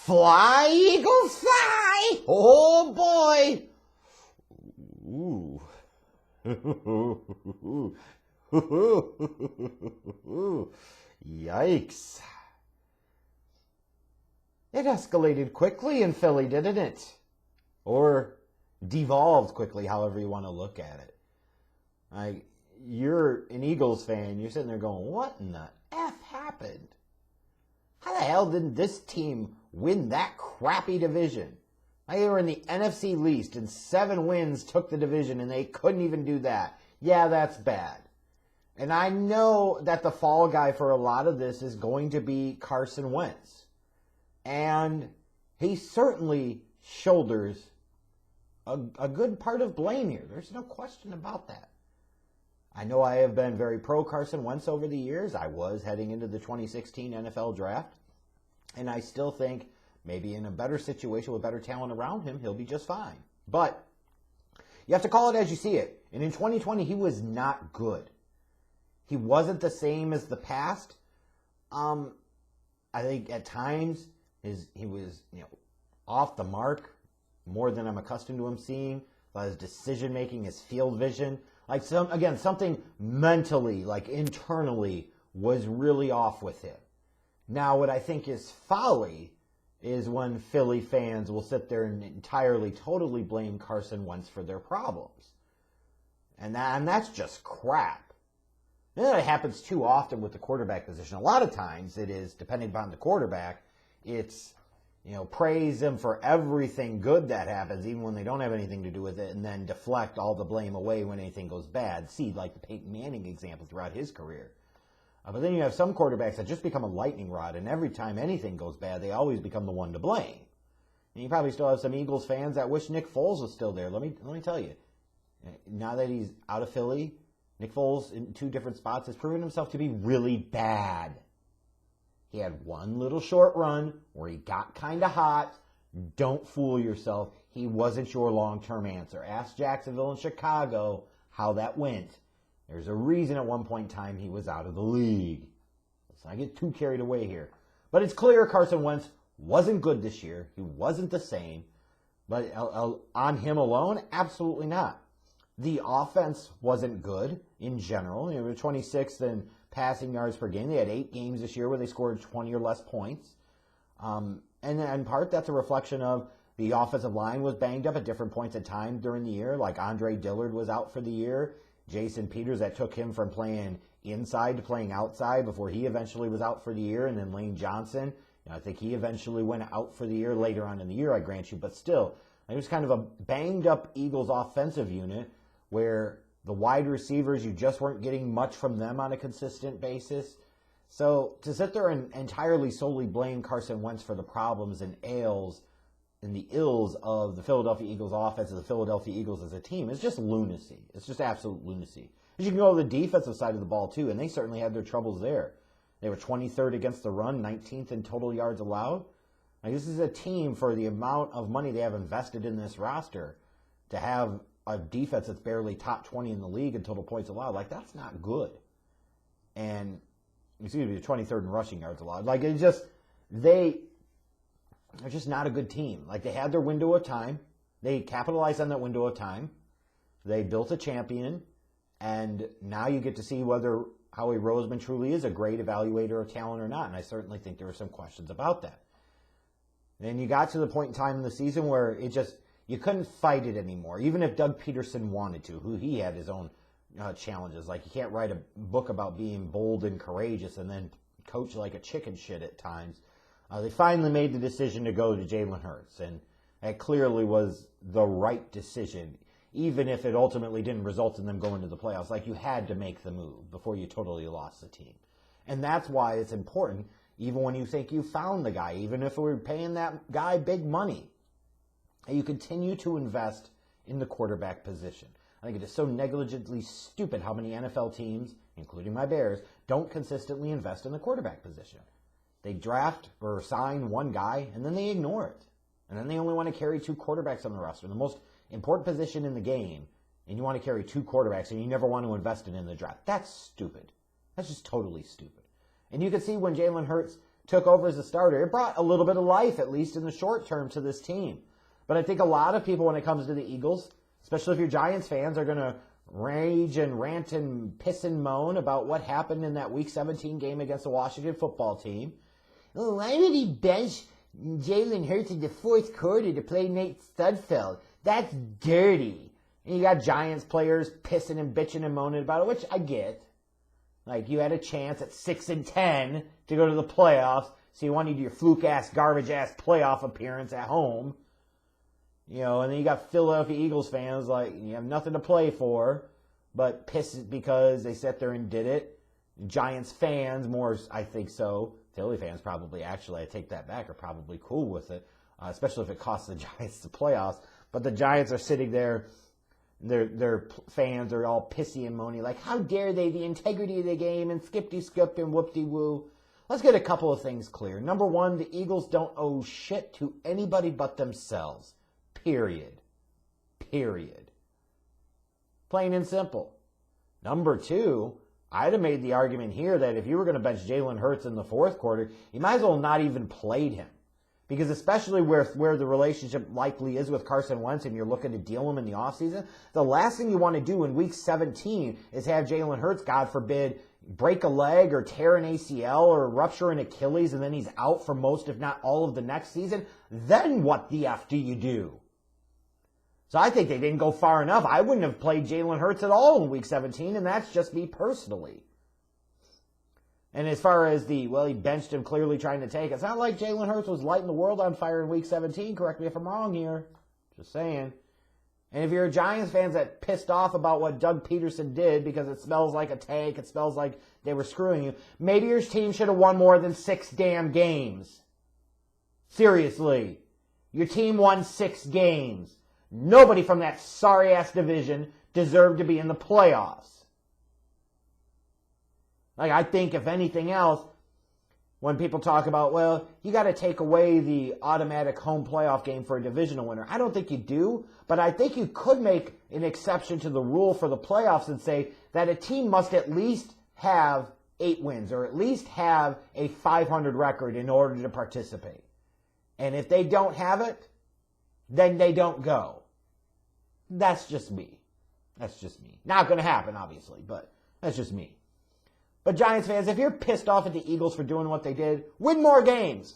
Fly, Eagles, fly! Oh, boy! Ooh. Yikes. It escalated quickly in Philly, didn't it? Or devolved quickly, however you want to look at it. You're an Eagles fan, you're sitting there going, what in the F happened? How the hell didn't this team win that crappy division? They were in the NFC East, and 7 wins took the division, and they couldn't even do that. Yeah, that's bad. And I know that the fall guy for a lot of this is going to be Carson Wentz. And he certainly shoulders a good part of blame here. There's no question about that. I know I have been very pro Carson Wentz over the years. I was heading into the 2016 NFL draft. And I still think maybe in a better situation with better talent around him, he'll be just fine. But you have to call it as you see it. And in 2020, he was not good. He wasn't the same as the past. I think at times he was off the mark more than I'm accustomed to him seeing. His decision making, his field vision. Something mentally, internally, was really off with him. Now, what I think is folly is when Philly fans will sit there and entirely, totally blame Carson Wentz for their problems. And that's just crap. And that happens too often with the quarterback position. A lot of times it is, depending upon the quarterback, it's, praise them for everything good that happens, even when they don't have anything to do with it, and then deflect all the blame away when anything goes bad. See, like the Peyton Manning example throughout his career. But then you have some quarterbacks that just become a lightning rod, and every time anything goes bad, they always become the one to blame. And you probably still have some Eagles fans that wish Nick Foles was still there. Let me tell you, now that he's out of Philly, Nick Foles in 2 different spots has proven himself to be really bad. He had one little short run where he got kind of hot. Don't fool yourself. He wasn't your long-term answer. Ask Jacksonville and Chicago how that went. There's a reason at one point in time he was out of the league. Let's not get too carried away here. But it's clear Carson Wentz wasn't good this year. He wasn't the same. But on him alone, absolutely not. The offense wasn't good in general. They were 26th in passing yards per game. They had 8 games this year where they scored 20 or less points. And in part, that's a reflection of the offensive line was banged up at different points in time during the year. Like Andre Dillard was out for the year. Jason Peters, that took him from playing inside to playing outside before he eventually was out for the year. And then Lane Johnson, I think he eventually went out for the year later on in the year, I grant you. But still, it was kind of a banged up Eagles offensive unit where the wide receivers, you just weren't getting much from them on a consistent basis. So to sit there and entirely solely blame Carson Wentz for the problems and ails and the ills of the Philadelphia Eagles offense and the Philadelphia Eagles as a team is just lunacy. It's just absolute lunacy. You can go to the defensive side of the ball too, and they certainly had their troubles there. They were 23rd against the run, 19th in total yards allowed. This is a team, for the amount of money they have invested in this roster, to have a defense that's barely top 20 in the league in total points allowed. That's not good. And, 23rd in rushing yards allowed. They're just not a good team. They had their window of time. They capitalized on that window of time. They built a champion. And now you get to see whether Howie Roseman truly is a great evaluator of talent or not. And I certainly think there were some questions about that. Then you got to the point in time in the season where you couldn't fight it anymore. Even if Doug Peterson wanted to, who he had his own challenges. You can't write a book about being bold and courageous and then coach like a chicken shit at times. They finally made the decision to go to Jalen Hurts, and that clearly was the right decision, even if it ultimately didn't result in them going to the playoffs. You had to make the move before you totally lost the team. And that's why it's important, even when you think you found the guy, even if we're paying that guy big money, you continue to invest in the quarterback position. I think it is so negligently stupid how many NFL teams, including my Bears, don't consistently invest in the quarterback position. They draft or sign one guy, and then they ignore it. And then they only want to carry 2 quarterbacks on the roster. The most important position in the game, and you want to carry 2 quarterbacks, and you never want to invest in the draft. That's stupid. That's just totally stupid. And you can see when Jalen Hurts took over as a starter, it brought a little bit of life, at least in the short term, to this team. But I think a lot of people, when it comes to the Eagles, especially if you're Giants fans, are going to rage and rant and piss and moan about what happened in that Week 17 game against the Washington football team. Oh, why did he bench Jalen Hurts in the fourth quarter to play Nate Studfeld? That's dirty. And you got Giants players pissing and bitching and moaning about it, which I get. Like, you had a chance at 6-10 to go to the playoffs, so you wanted your fluke-ass, garbage-ass playoff appearance at home. You know, and then you got Philadelphia Eagles fans, like, you have nothing to play for, but pissed because they sat there and did it. Giants fans, more, I think so. Philly fans probably, actually, I take that back, are probably cool with it, especially if it costs the Giants the playoffs. But the Giants are sitting there, their fans are all pissy and moany, like, how dare they, the integrity of the game, and skip-de-skip and whoop-de-woo. Let's get a couple of things clear. Number one, the Eagles don't owe shit to anybody but themselves. Period. Plain and simple. Number two, I'd have made the argument here that if you were going to bench Jalen Hurts in the fourth quarter, you might as well not even played him. Because especially where the relationship likely is with Carson Wentz and you're looking to deal him in the offseason, the last thing you want to do in Week 17 is have Jalen Hurts, God forbid, break a leg or tear an ACL or rupture an Achilles and then he's out for most, if not all, of the next season. Then what the F do you do? So I think they didn't go far enough. I wouldn't have played Jalen Hurts at all in Week 17, and that's just me personally. And as far as he benched him clearly trying to take it. It's not like Jalen Hurts was lighting the world on fire in Week 17. Correct me if I'm wrong here. Just saying. And if you're a Giants fan that pissed off about what Doug Peterson did because it smells like a tank, it smells like they were screwing you, maybe your team should have won more than 6 damn games. Seriously. Your team won 6 games. Nobody from that sorry-ass division deserved to be in the playoffs. Like, I think, if anything else, when people talk about, well, you got to take away the automatic home playoff game for a divisional winner. I don't think you do, but I think you could make an exception to the rule for the playoffs and say that a team must at least have 8 wins or at least have a 500 record in order to participate. And if they don't have it, then they don't go. That's just me. Not going to happen, obviously, but that's just me. But Giants fans, if you're pissed off at the Eagles for doing what they did, win more games.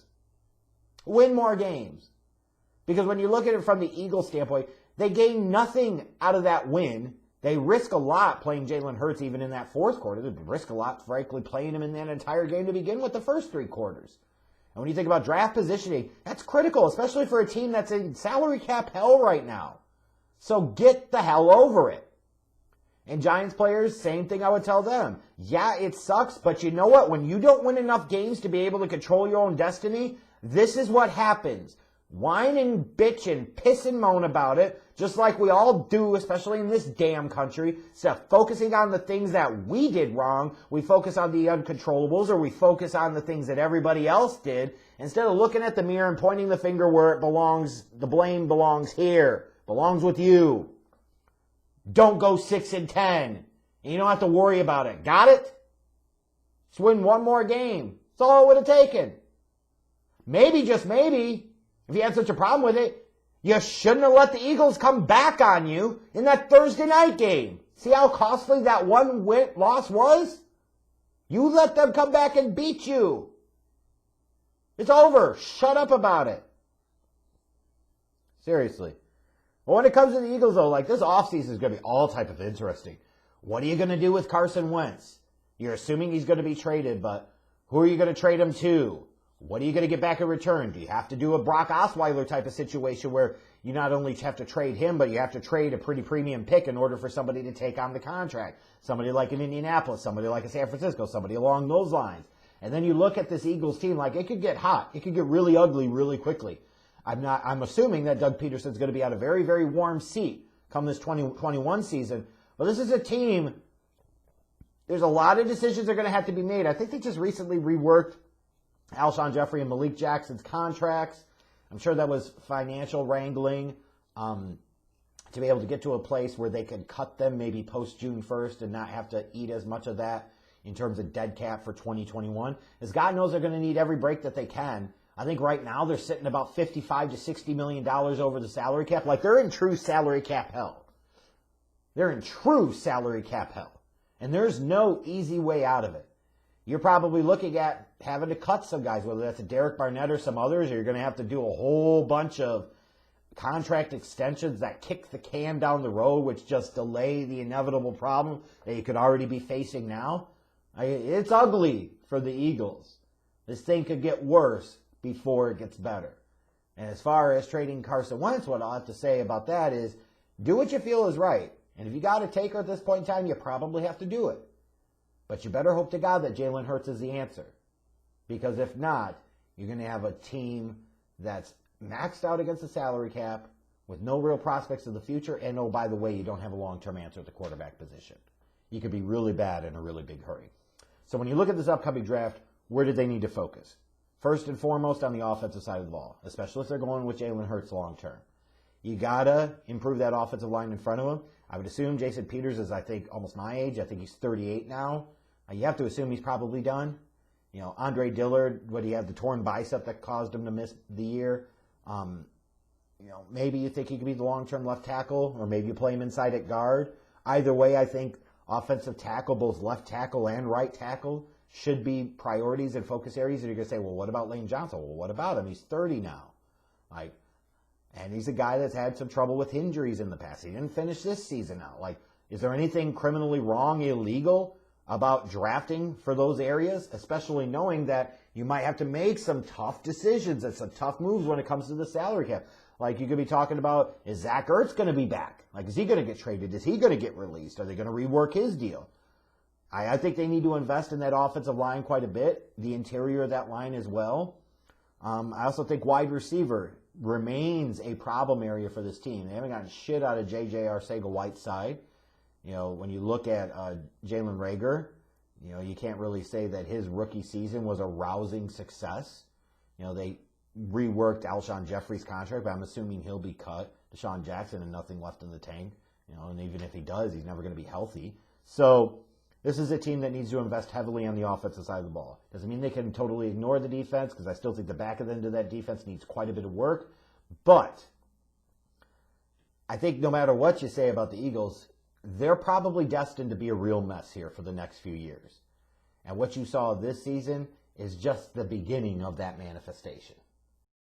Because when you look at it from the Eagles standpoint, they gain nothing out of that win. They risk a lot playing Jalen Hurts even in that fourth quarter. They risk a lot, frankly, playing him in that entire game to begin with the first 3 quarters. And when you think about draft positioning, that's critical, especially for a team that's in salary cap hell right now. So get the hell over it. And Giants players, same thing I would tell them. Yeah, it sucks, but you know what? When you don't win enough games to be able to control your own destiny, this is what happens. Whine and bitch and piss and moan about it, just like we all do, especially in this damn country. Instead of focusing on the things that we did wrong, we focus on the uncontrollables, or we focus on the things that everybody else did. Instead of looking at the mirror and pointing the finger where it belongs, the blame belongs here. Belongs with you. Don't go 6-10. And you don't have to worry about it. Got it? Just win one more game. That's all it would have taken. Maybe, just maybe, if you had such a problem with it, you shouldn't have let the Eagles come back on you in that Thursday night game. See how costly that one loss was? You let them come back and beat you. It's over. Shut up about it. Seriously. But when it comes to the Eagles, though, like, this offseason is going to be all type of interesting. What are you going to do with Carson Wentz? You're assuming he's going to be traded, but who are you going to trade him to? What are you going to get back in return? Do you have to do a Brock Osweiler type of situation where you not only have to trade him, but you have to trade a pretty premium pick in order for somebody to take on the contract? Somebody like in Indianapolis, somebody like in San Francisco, somebody along those lines. And then you look at this Eagles team, like, it could get hot. It could get really ugly really quickly. I'm assuming that Doug Peterson's going to be out a very, very warm seat come this 2021 season. But this is a team, there's a lot of decisions that are going to have to be made. I think they just recently reworked Alshon Jeffrey and Malik Jackson's contracts. I'm sure that was financial wrangling to be able to get to a place where they could cut them maybe post June 1st and not have to eat as much of that in terms of dead cap for 2021, is God knows they're going to need every break that they can. I think right now they're sitting about $55 to $60 million over the salary cap. Like, they're in true salary cap hell. They're in true salary cap hell. And there's no easy way out of it. You're probably looking at having to cut some guys, whether that's a Derek Barnett or some others, or you're going to have to do a whole bunch of contract extensions that kick the can down the road, which just delay the inevitable problem that you could already be facing now. It's ugly for the Eagles. This thing could get worse before it gets better. And as far as trading Carson Wentz, what I'll have to say about that is do what you feel is right. And if you got to take her at this point in time, you probably have to do it. But you better hope to God that Jalen Hurts is the answer. Because if not, you're going to have a team that's maxed out against the salary cap with no real prospects of the future. And oh, by the way, you don't have a long-term answer at the quarterback position. You could be really bad in a really big hurry. So when you look at this upcoming draft, where do they need to focus? First and foremost on the offensive side of the ball, especially if they're going with Jalen Hurts long-term. You got to improve that offensive line in front of him. I would assume Jason Peters is, I think, almost my age. I think he's 38 now. You have to assume he's probably done. You know, Andre Dillard, what he had, the torn bicep that caused him to miss the year. You know, maybe you think he could be the long-term left tackle, or maybe you play him inside at guard. Either way, I think offensive tackle, both left tackle and right tackle, should be priorities and focus areas. And you're going to say, well, what about Lane Johnson? Well, what about him? He's 30 now. And he's a guy that's had some trouble with injuries in the past. He didn't finish this season out. Is there anything criminally wrong, illegal about drafting for those areas, especially knowing that you might have to make some tough decisions and some tough moves when it comes to the salary cap? You could be talking about, is Zach Ertz going to be back? Is he going to get traded? Is he going to get released? Are they going to rework his deal? I think they need to invest in that offensive line quite a bit, the interior of that line as well. I also think wide receiver remains a problem area for this team. They haven't gotten shit out of J.J. Arcega-Whiteside. You know, when you look at Jalen Reagor, you know, you can't really say that his rookie season was a rousing success. You know, they reworked Alshon Jeffrey's contract, but I'm assuming he'll be cut. Deshaun Jackson and nothing left in the tank. You know, and even if he does, he's never going to be healthy. So this is a team that needs to invest heavily on the offensive side of the ball. Doesn't mean they can totally ignore the defense, because I still think the back end of that defense needs quite a bit of work. But I think no matter what you say about the Eagles, they're probably destined to be a real mess here for the next few years. And what you saw this season is just the beginning of that manifestation.